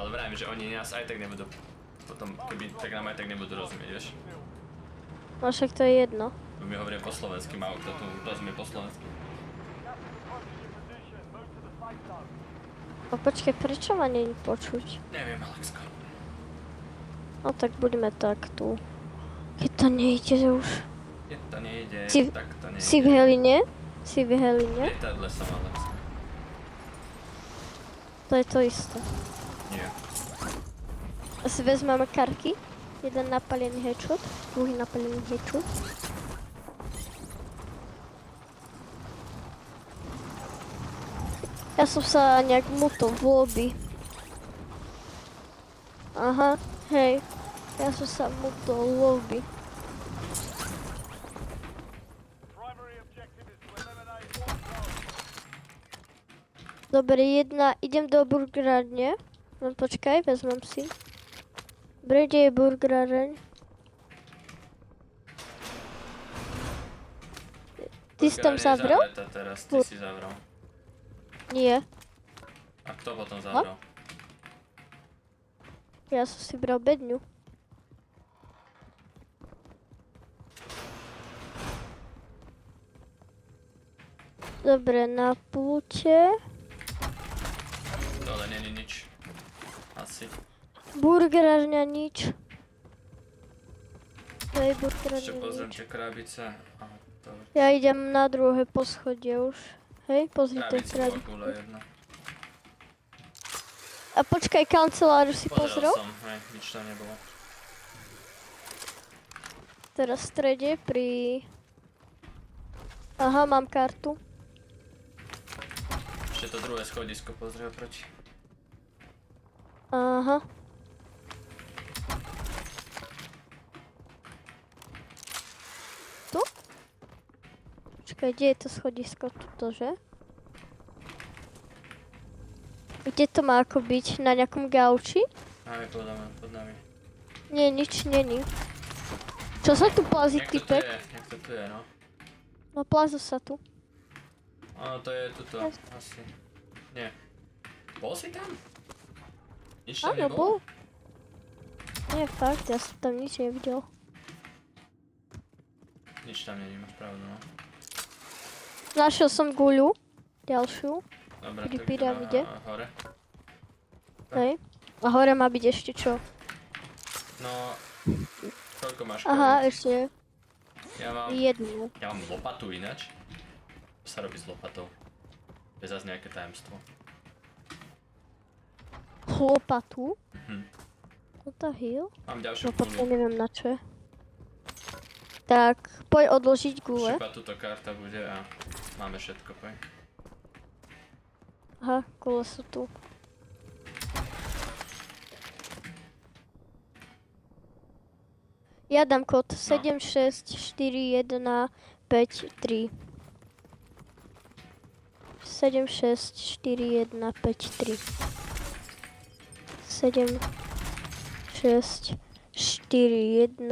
Ale vravím, že oni nás aj tak nebudú, potom keby, tak nám aj tak nebudú rozumieť, vieš. No však to je jedno. My hovoríme po slovensky, málo kto tu rozumie po slovensky. No počkaj, prečo ma nie počuť? Neviem, Alexko. No tak buďme tak tu. Keď to nejde už. Keď to nejde, Si- tak to nejde. Si v Heline? Si v Heline? Lietadle som, Alexko. To je to isté. Nie. Asi vezmeme karky. Jeden napálený headshot, druhý napálený headshot. Ja som sa nejak mutol v lobby. Aha, hej. Ja som sa mutol v lobby. Dobre, idem do burgerárne. Len počkaj, vezmem si. Dobre, kde je burgeráreň? Ty si tam zavrel? Zavretá teraz, ty si zavrel. Nie. A kto potom zavrel? Ja som si bral bedňu. Dobre, na púte. Dole není nič. Asi. Burgerárňa nič. Hej, burgerárňa Ešte pozriem nič. tie krabice. Aha, to... Ja idem na druhé poschodie už. Hej, pozri to je Krabicu krabička. okolo jedna. A počkaj, kanceláru si pozrel? Som, hej, nič tam nebolo. Teraz v strede pri... Aha, mám kartu. Ešte to druhé schodisko pozri oproti. Aha. Tu? Počkaj, kde je to schodisko? Tuto, že? Kde to má ako byť? Na nejakom gauči? Aj, pod nami. Nie, nič není. Čo sa tu plazí, Jak to tu typek? je? Jak to tu je, no? No plaza sa tu. Áno, to je tuto, asi. Nie. Bol si tam? Nič tam Áno, nebolo? bol. Nie, fakt, ja som tam nič nevidel. Nič tam není, máš pravdu, no. Našiel som guľu. Ďalšiu. Dobre, Pri tak pyramide. hore. Hej. A hore má byť ešte čo? No, koľko máš Aha, kravíc? ešte Ja mám lopatu ináč. Čo sa robí s lopatou? To je zase nejaké tajemstvo. lopatu. Mhm. What the hell? Mám ďalšiu Lopatu gulu. neviem na čo je. Tak, poď odložiť gule. Šiba tuto karta bude a máme všetko, poď. Aha, gule sú tu. Ja dám kód 764153. 764153.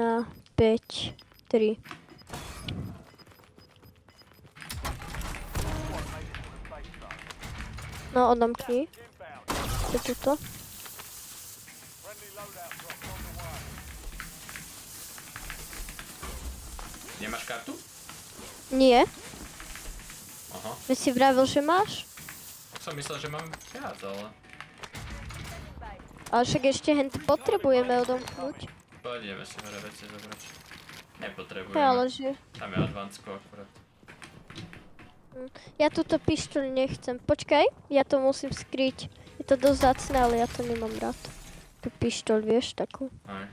764153. No, odamkni. To tuto. Nemáš kartu? Nie. Aha. Veď si vravil, že máš? Som myslel, že mám viac, ale... Ale však ešte hen potrebujeme odomknúť. Pôjdeme si hore veci zobrať. Nepotrebujeme. Hej, ale že... Tam je advancko akurát. Ja túto pištoľ nechcem. Počkaj, ja to musím skryť. Je to dosť zácne, ale ja to nemám rád. Tú pištoľ, vieš, takú. Aj.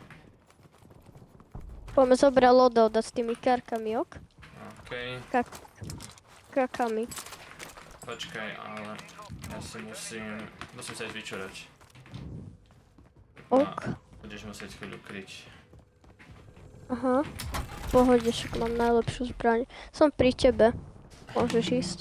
Poďme zobrať loadout s tými karkami, ok? Okej. Kakami. Počkaj, ale... Ja si musím sa ísť vyčúrať. Ok. Budeš musieť chvíľu kryť. Aha. V pohode, však mám najlepšiu zbraň. Som pri tebe. Môžeš ísť.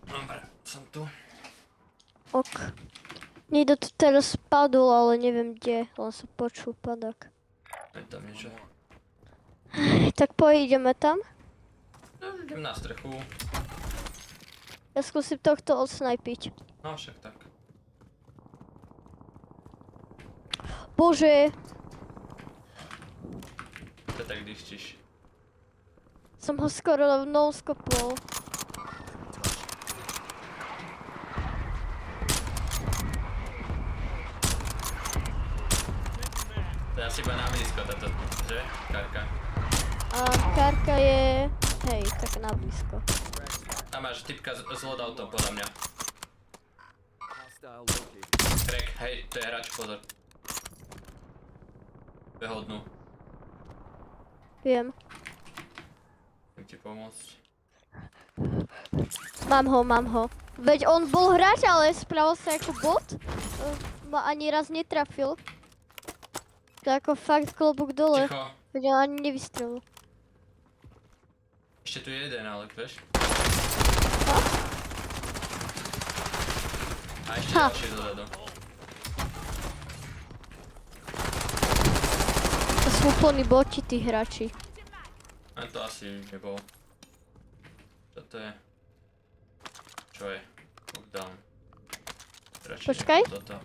Dobre, som tu. Ok. Niekto tu teraz spadol, ale neviem kde, len sa počul padák. Je tam niečo. Tak ideme tam. Idem na strechu. Ja skúsim tohto odsnajpiť. No však tak. Bože, To tak dychčíš. som ho skoro no-skopol. To je asi iba na blízko táto, že? Karka. A karka je, hej, tak na blízko. Tam máš typka s loadoutom podľa mňa. Crack, hej, to je hráč, pozor. Behodnú. Viem. Chcem ti pomôcť. Mám ho. Veď on bol hráč, ale spravil sa ako bot. Ma ani raz netrafil. To ako fakt klobúk dole. Ticho. Veď on ani nevystrelil. Ešte tu je jeden, ale vieš? A ešte Ha. ďalší dozadu. To sú úplní boti, tí hráči. A to asi nebol. Toto je... Čo je? Lockdown. Radšej Počkaj. Toto.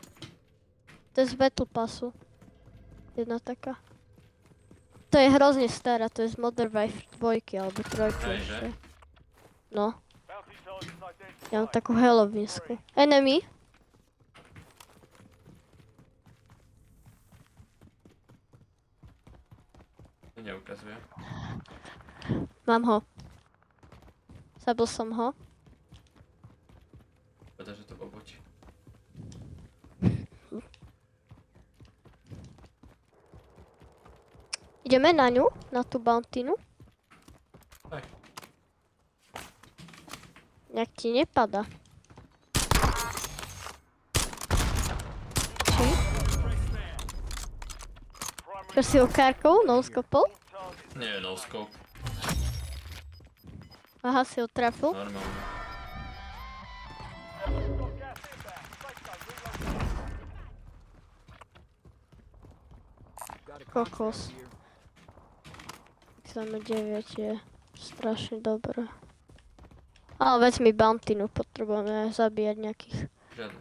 To je z Battle Passu. Jedna taká. To je hrozne stará, to je z Modern Warfare 2 alebo 3 Hej, že? ešte. No. Ja mám takú halloweensku. Enemy? To neukazuje. Mám ho. Zabil som ho. Povedal, že to bol boč. Ideme na ňu, na tú Bountinu. Aj. Jak ti nepada. Či? Čo si ho kárkou, no-skopol? Nie, no scope. Aha, si ho trafil. Normálne. Kokos. Examen 9 je strašne dobré. Ale vezmi Bountinu, potrebujeme zabíjať nejakých. Žiadne.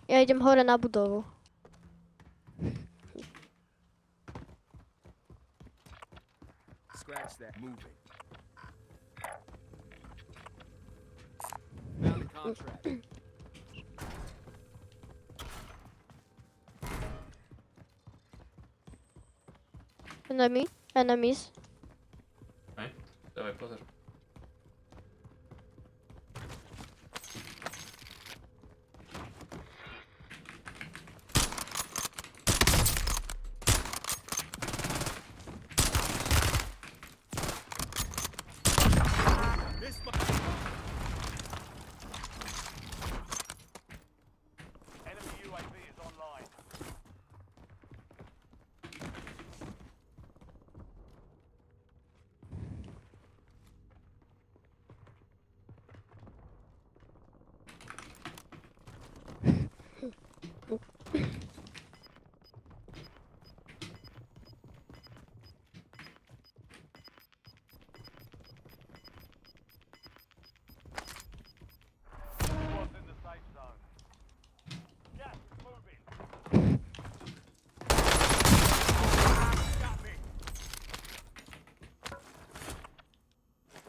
Ja idem hore na budovu. Scratch that. Moving. Found a contract. Enemies. Hej, dávaj pozor.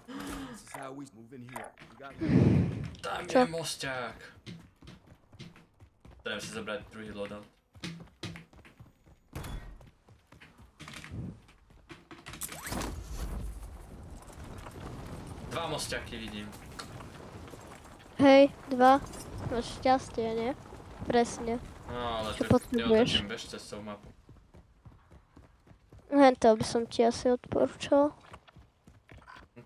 This is how we move in here. We got Tam Čo? je mosťák. Treba si zobrať druhý loadout. Dva mosťáky vidím. Hej, 2. Máš šťastie, nie? Presne. No ale Čo tak potrebuješ? neotočím bež cez celú mapu. Hento by som ti asi odporúčal.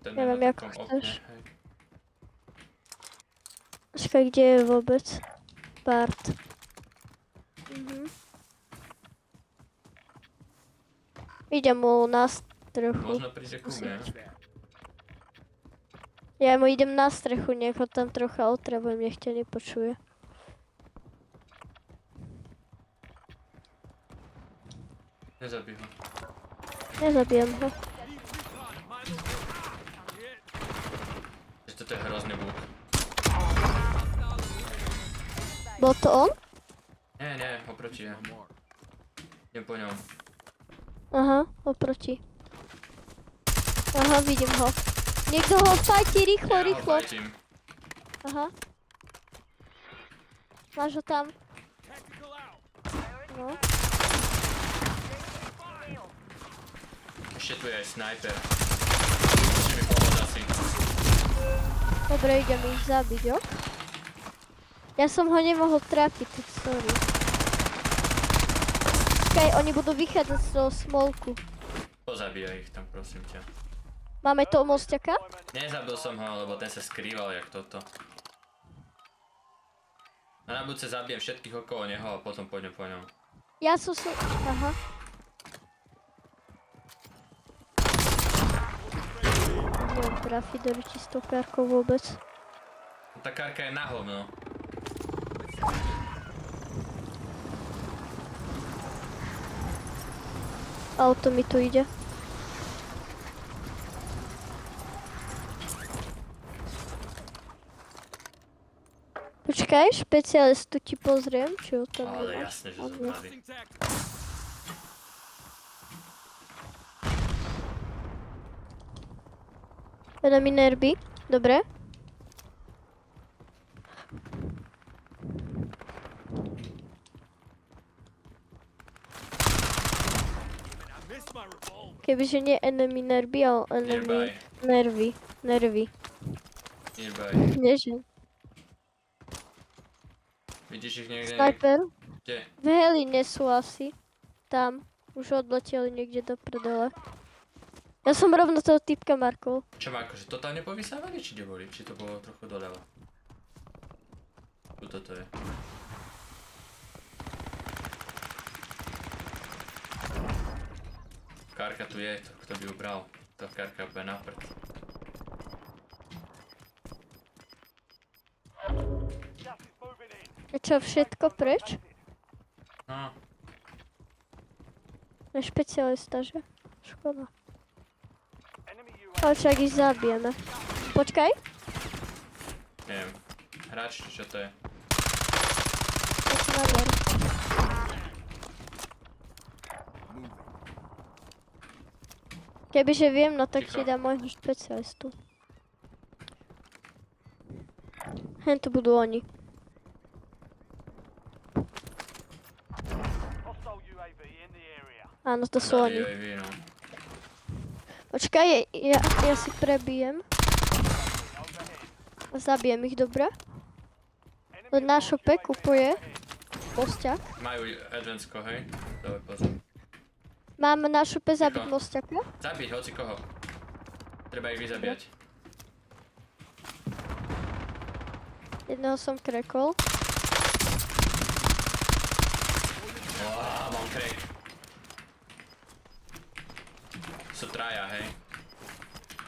Ten Neviem, je na ako takom chceš. okne, hej. Počkaj, kde je vôbec Bart? Idem mu na strechu. Možno príde ku mne. Ja mu idem na strechu, nech ho tam trocha otravujem, nech ťa nepočuje. Nezabij ho. Nezabijem ho. Že toto je hrozný búk. Bol to on? Nie, oproti ja. Idem po ňom. Aha, oproti. Aha, vidím ho. Niekto ho fajti, rýchlo, Ja ho rýchlo. fajtím. Aha. Máš ho tam. No. Ešte tu je aj snajper. Môže mi pomôcť asi. Dobre, idem ich zabiť, jo? Ja som ho nemohol trafiť, tak sorry. Počkaj, oni budú vychádzať z toho smolku. Pozabíjaj ich tam, prosím ťa. Máme toho mosťaka? Nezabil som ho, lebo ten sa skrýval jak toto. A na budúce zabijem všetkých okolo neho a potom pôjdem po ňom. Ja som sa... Aha. Neviem trafiť do ruči s tou kárkou vôbec. Tá kárka je na hovno. Auto mi tu ide. Počkaj, špecialistu ti pozriem, či ho tam Ale nemáš. jasne, že zobrali. Teda Minerby, dobre. Kebyže nie enemy nervy, ale enemy Nearby. nervy. Nearby. Neže. Vidíš ich niekde? Sniper. Kde? V heline sú asi. Tam. Už odleteli niekde do prdele. Ja som rovno toho typka markol. Čo má akože totálne povysávali, či kde boli? Či to bolo trochu doľava? Tuto to je. Kárka tu je, to kto by ju bral? Tá kárka je úplne na prd. A čo, všetko preč? No, Je špecialista, že? Škoda. Ale však ich zabijeme. Počkaj. neviem. Hráč, či čo to je? Ja si naber. Kebyže viem, no tak ti Ticho. dám môjho špecialistu. Hen tu budú oni. Áno, to sú oni. Aj vy, no. Počkaj, ja si prebijem. A zabijem ich, dobre? Len nášho P kupuje mosťak. Majú advanceko, hej? Dobre, pozor. Máme nášho P zabiť Ticho. mosťaka. Zabiť hoci koho. Treba ich vyzabíjať. Jedného som krekol. Mám crack. Sú traja, hej?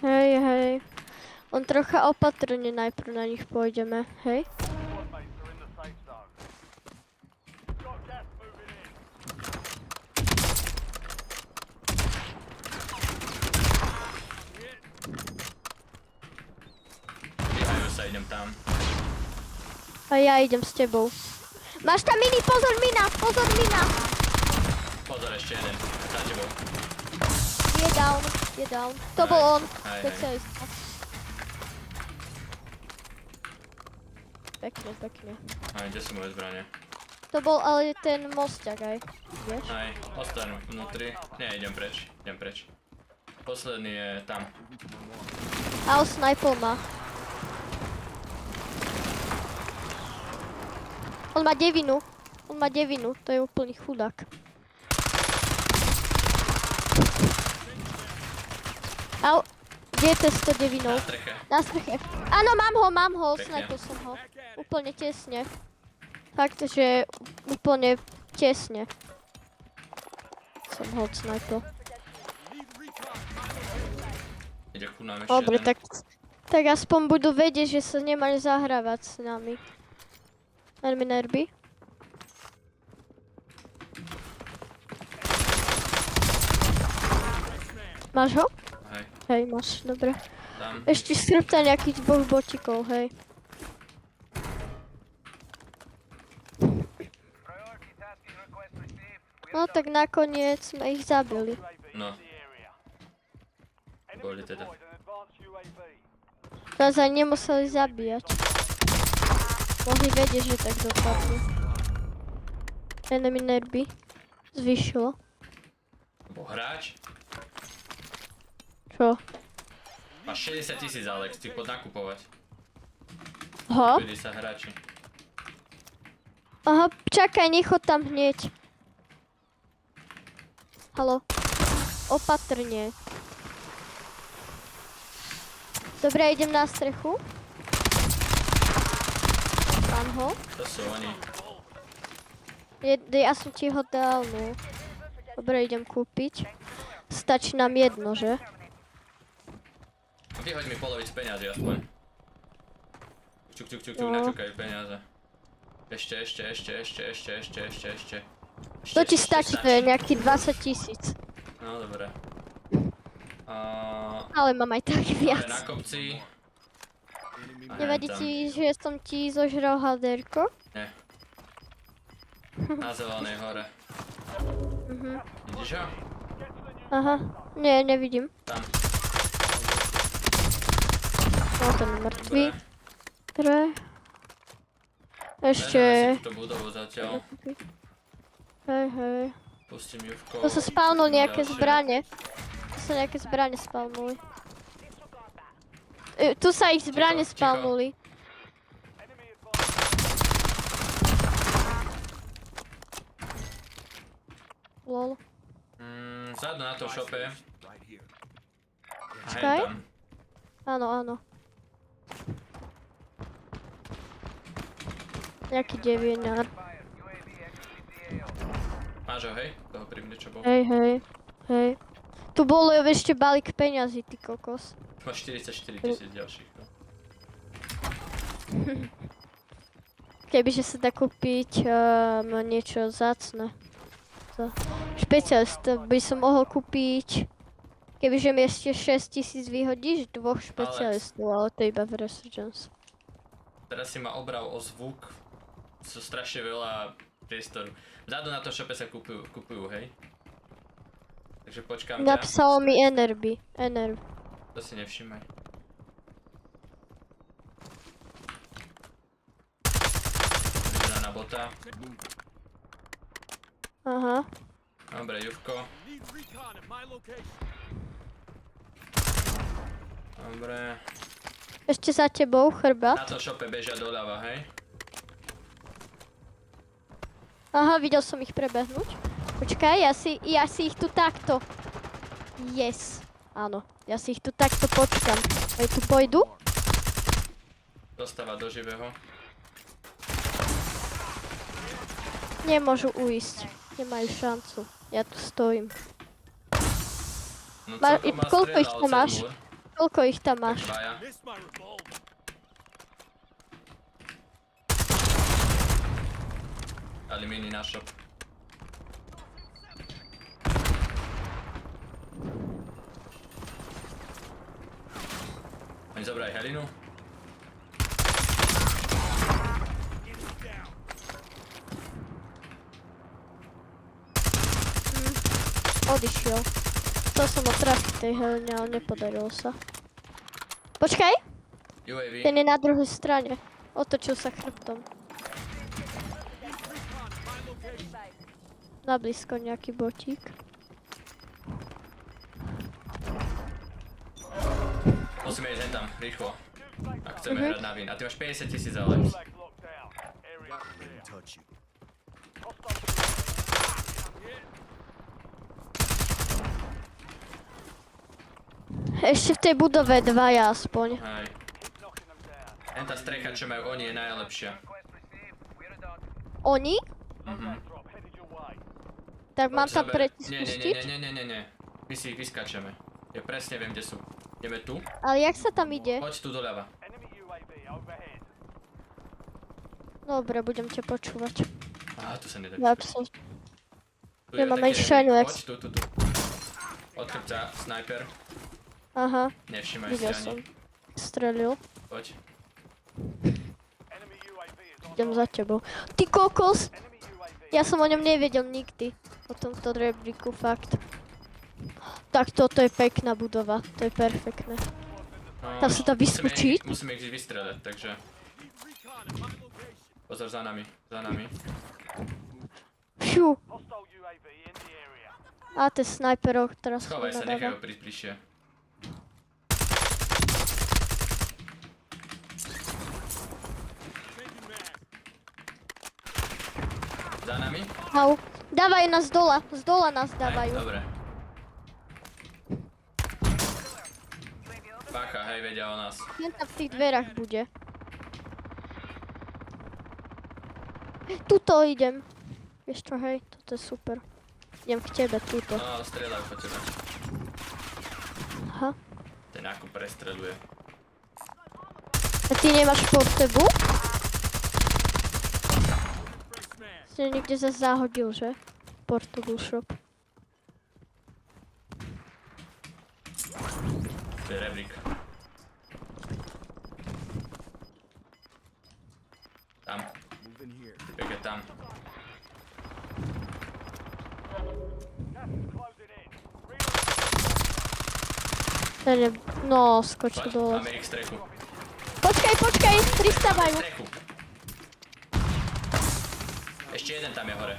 Hej, hej. On trocha opatrne najprv na nich pôjdeme, hej? Vyhajú sa, idem tam. A ja idem s tebou. Máš tam mini, pozor mina, pozor mina! Pozor, ešte jeden. Za tebou. Je down. To bol on, Hej, hej. specialista. Pekne, pekne. Aj, kde sú moje zbrane? To bol ale ten mosťak aj, vieš? Aj, ostaň vnútri. Nie, idem preč. Posledný je tam. A on snipel má. On má devinu, to je úplný chudák. Au, Kde je ten 109? Na streche. Na streche. Áno, mám ho, Pekne. snajpil som ho. Úplne tesne. Fakt, že úplne tesne. Som ho odsnajpil. Ide ku nám ešte Dobre, jeden. tak aspoň budú vedieť, že sa nemali zahrávať s nami. Nerby. Máš ho? Hej, Hej, máš, dobre. tam. Ešte skrpta nejakých 2 botíkov, hej. No tak nakoniec sme ich zabili. No. Boli teda. Nás aj nemuseli zabíjať. Mohli vedieť, že tak dopadne. Enemy nerby zvyšilo. Bo hráč. Čo? Máš 60 000, Alex, ty poď nakupovať. Aha, Kedy sa hráči. aha, čakaj, nechod tam hneď. Haló. Opatrne. Dobre, idem na strechu. Mám ho. To sú oni. Ja som ti ho dal, no. Dobre, idem kúpiť. Stačí nám jedno, že? Vyhoď mi polovicu peniazy aspoň. Čuk, No. načukajú peniaze. Ešte. To ti stačí, to je nejakých 20 000. No, dobre. Ale mám aj tak viac. Na kopci. A Nevadí hen tam. ti, že som ti zožral haderko? Nie. Na zelenej hore. Vidíš ho? Aha, nie, nevidím. Tam. No, ten je mŕtvý. Dobre. Dobre. Ešte... Vezmeme si túto budovu zatiaľ. Hej. Pustím Juvko. To sa spavnul nejaké Ďalšie. zbrane. Tu sa nejaké zbrane spavnuli. Tu sa ich zbrane Ticho. spavnuli. Lol. Vzadu na tom šope. Right here. A Počkaj. hen tam. Áno. Nejaký devinár. Máš ho, hej? Toho pri mne čo bol? Hej. Tu bolo ešte balík peňazí, ty kokos. Máš 44 000 ďalších. No. Kebyže sa dá kúpiť niečo vzácne. Špecialista by som mohol kúpiť. Kebyže mi ešte 6 000 vyhodíš, 2 špecialistov, ale to je iba v Resurgence. Teraz si ma obral o zvuk. Sú strašne veľa priestoru. Vzadu na to šope sa kupujú, hej? Takže počkám ťa. Napísalo mi Enerby. To si nevšimaj. Vidím na bota. Aha. Dobre, Juvko. Need recon at my location. Dobre. Ešte za tebou Na chrbát. to šope bežia doľava, hej? Aha, videl som ich prebehnúť. Počkaj, ja si ich tu takto. Yes. Áno, ja si ich tu takto počkam. Aj tu pôjdu? Dostáva do živého. Nemôžu uísť. Nemajú šancu. Ja tu stojím. No Koľko celkom ich ma tam strieľal máš? cez múr. Koľko ich tam máš? Dvaja. Missed my revolver. Dali mini na šop. Oni zobrali Helinu. Odišiel. Chcel som ho trafiť tej Heline, ale nepodarilo sa. Počkaj, UAV. ten je na druhej strane. Otočil sa chrbtom. Na blízko nejaký botík. Musíme ísť hen tam, rýchlo. Ak chceme hrať na win. A ty máš 50 000, Alex. Didn't touch you. Ešte v tej budove dvaja aspoň. Hej. Len tá strecha, čo majú oni, je najlepšia. Oni? Drop headed your way. Tak mám tam Zober- preti Nie. spustiť? My si ich vyskáčeme. Ja presne viem, kde sú. Ideme tu. Ale jak sa tam ide? Poď tu doľava. Enemy UAV overhead. Dobre, budem ťa počúvať. Á, tu sa nedá Ja vyskočiť. som... Tu ja je mám taký aj šajnu, rebrík. jak- Poď, tu. Od chrbca, snajper. Aha, Nevšimaj si videl som. ani. Strelil. Poď. Enemy UAV is on. Idem za tebou. Ty kokos! Enemy UAV. Ja som o ňom nevedel nikdy. O tomto rebríku, fakt. Tak toto je pekná budova. To je perfektné. No, Tam sa dá vyskočiť? Musíme ich vystreľať, takže... Recon at my location. Pozor, za nami. Fú. Hostile UAV in the area. A tie snajperov teraz Schovaj sa, nechaj nadáva. ho prísť bližšie. Changing mag. Za nami? Au. Dávajú nás dola. Z dola nás Hej, dávajú. dobre. Bacha, hej, vedia o nás. Len tam v tých dverách bude. Tuto idem. Vieš čo, hej, toto je super. Idem k tebe, tuto. No, strieľajú po tebe. Aha. Ten ako prestreluje. A ty nemáš portebu? Fresh mag. Si niekde zase zahodil, že? Portable shop. To je rebrík. Tam, Moving here. typek je tam. Gas is closing in. Reload. Ten je... No, skočil Poď, dole. máme ich strechu. Počkaj, pristávajú. Strechu. Ešte jeden tam je hore.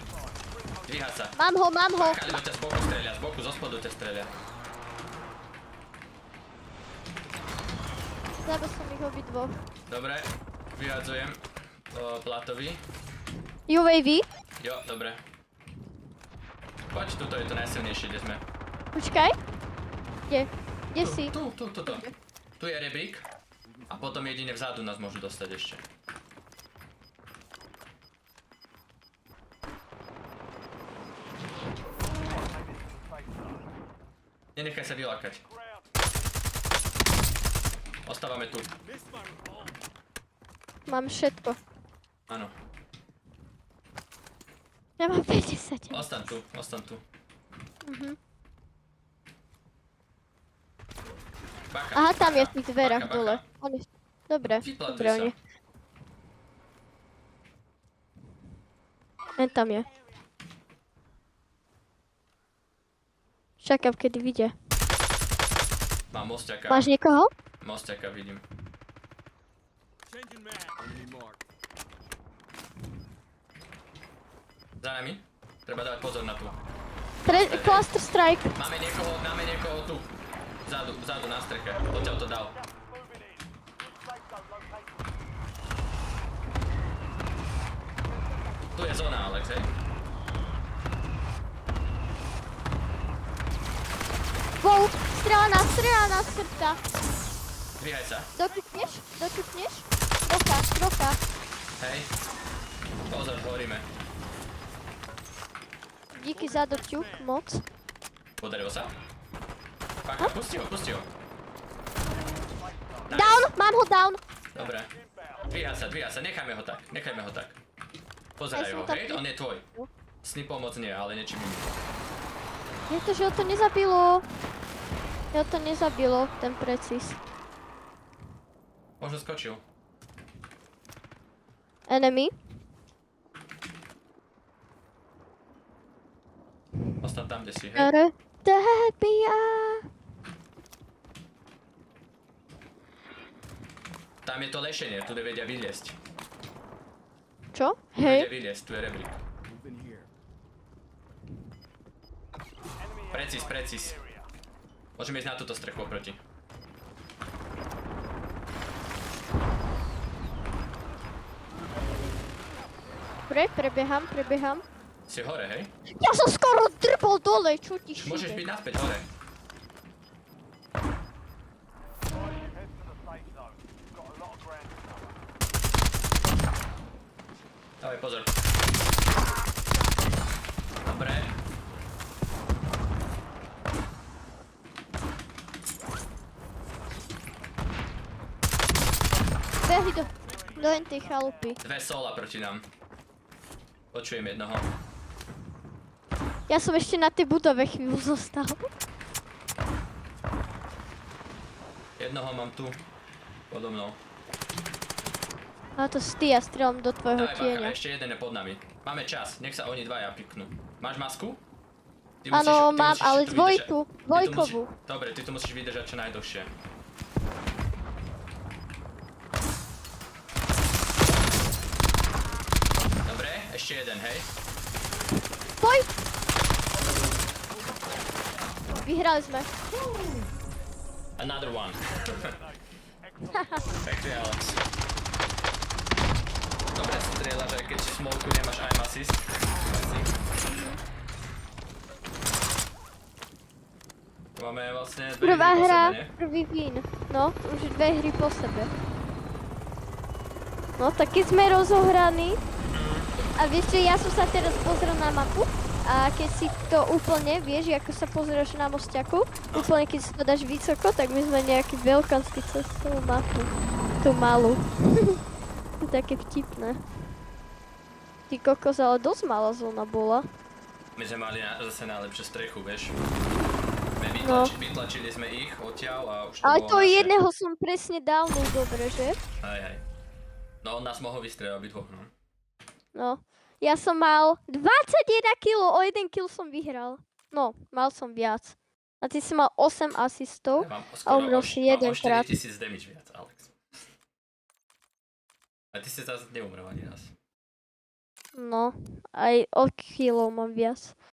Dvíha sa. Mám ho. Kalibo ťa z boku strelia, z boku, zo spodu ťa strelia. Zabil som ich obidvoch. Dobre, vyhadzujem Platovi. UAV? Jo, dobre. Poď, tuto je to najsilnejšie, kde sme. Počkaj. Kde? Kde si? Tu. Tu je rebrík. A potom jedine vzadu nás môžu dostať ešte. Nenechaj sa vylákať. Ground. Ostávame tu. Missed my revolver. Mám všetko. Áno. Ja mám 50. Ostan tu. Bacha. Aha, tam je v tých dverách Bacha. dole. On je... Dobre, Vyplatuj dobre sa. oni. Len tam je. Čakám, kedy vyjde. Mám mosťaka. Máš niekoho? Mosťaka vidím. Changing mag. Enemy mark. Za nami. Treba dávať pozor na tú. Cluster strike. Máme niekoho tu. Vzadu na streche. Odtiaľ to dal. Moving in. Safe zone located. Tu je zóna, Alex, hej? Wow, strela nás srdca. Dvíhaj sa. Doťukneš? Trocha. Hej. Pozor, horíme. Díky za doťuk, moc. Podarilo sa? Bacha, pusti ho. Nice. Down, mám ho down. Dobre. Dvíha sa, nechajme ho tak. Pozeraj Aj som ho, tam hej? On je tvoj. Snipom moc nie, ale niečím iným. Je to, že ho to nezabilo. Ja to nezabilo, ten precis. Možno skočil. Enemy. Ostan tam, kde si, hej? Tebia. Tam je to lešenie, tu nevedia vyliesť. Čo? Tu vedia Hej. vyliesť, tu je rebrík. Moving here. Precis. Môžeme ísť na túto strechu oproti. Dobre, prebieham. Si hore, hej? Ja som skoro drbol dole, čo ti Môžeš byť šíbe? naspäť hore. Dávaj pozor. Dobre. Behli do tej chalupy. Dve sola proti nám. Počujem jednoho. Ja som ešte na tej budove chvíľu zostal. Jednoho mám tu. Podo mnou. A to si ty, ja strieľam do tvojho Dávaj bacha, tieňa. ešte jeden je pod nami. Máme čas, nech sa oni dvaja piknú. Máš masku? Ty Áno, mám, musíš ale tu dvojku, vydržať- ty tu dvojkovú. Dobre, ty tu musíš vydržať čo najdlhšie. Dobre, ešte jeden, hej. Boj! Vyhrali sme. Another one. Pekne, Alex. Dobre strieľaš, aj keď v smoku nemáš aim assist. Tu máme vlastne dve Prvá hry po hra, sebe, nie? prvý win. No, už 2 hry po sebe. No, tak keď sme rozohraní. A vieš čo, ja som sa teraz pozrel na mapu. A keď si to úplne, vieš, ako sa pozeráš na mostiaku, úplne keď si to dáš vysoko, tak my sme nejaký veľkanský cez celú mapu. Tú malú. To je také vtipné. Ty kokos, ale dosť malá zóna bola. My sme mali zase najlepšiu strechu, vieš. My No. vytlačili sme ich odtiaľ a už to Ale bolo to naše. jedného som presne downul dobre, že? Hej. No on nás mohol vystrieľať obidvoch, no. No. Ja som mal 21 kg, o 1 kg som vyhral. No, mal som viac. A ty si mal 8 asistov. Ja mám A umrel si jeden krát. 4000 damage viac, Alex. A ty si zase neumrel ani raz. No, aj o kilo mám viac.